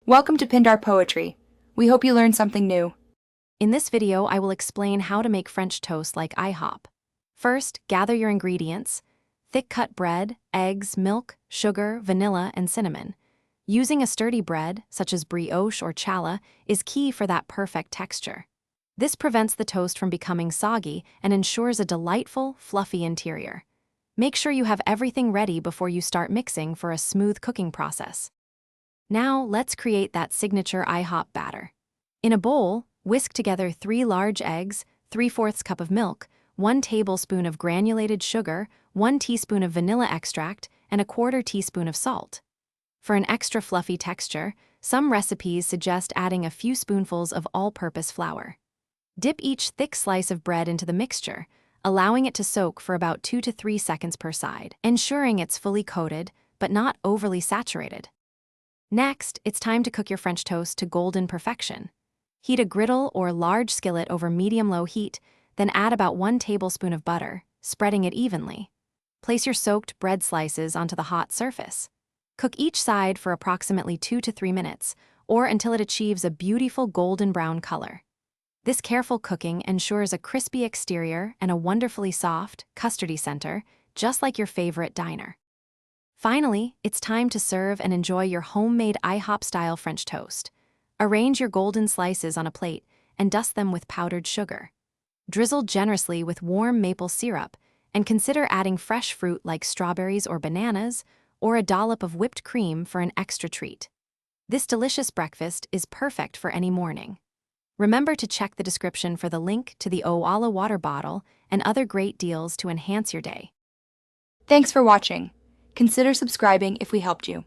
Welcome to Pindar Poetry. We hope you learned something new. In this video, I will explain how to make French toast like IHOP. First, gather your ingredients: thick-cut bread, eggs, milk, sugar, vanilla, and cinnamon. Using a sturdy bread, such as brioche or challah, is key for that perfect texture. This prevents the toast from becoming soggy and ensures a delightful, fluffy interior. Make sure you have everything ready before you start mixing for a smooth cooking process. Now, let's create that signature IHOP batter. In a bowl, whisk together 3 large eggs, 3/4 cup of milk, 1 tablespoon of granulated sugar, 1 teaspoon of vanilla extract, and 1/4 teaspoon of salt. For an extra fluffy texture, some recipes suggest adding a few spoonfuls of all-purpose flour. Dip each thick slice of bread into the mixture, allowing it to soak for about 2 to 3 seconds per side, ensuring it's fully coated but not overly saturated. Next, it's time to cook your French toast to golden perfection. Heat a griddle or large skillet over medium-low heat, then add about 1 tablespoon of butter, spreading it evenly. Place your soaked bread slices onto the hot surface. Cook each side for approximately 2 to 3 minutes, or until it achieves a beautiful golden brown color. This careful cooking ensures a crispy exterior and a wonderfully soft, custardy center, just like your favorite diner. Finally, it's time to serve and enjoy your homemade IHOP-style French toast. Arrange your golden slices on a plate and dust them with powdered sugar. Drizzle generously with warm maple syrup, and consider adding fresh fruit like strawberries or bananas, or a dollop of whipped cream for an extra treat. This delicious breakfast is perfect for any morning. Remember to check the description for the link to the Owala water bottle and other great deals to enhance your day. Thanks for watching. Consider subscribing if we helped you.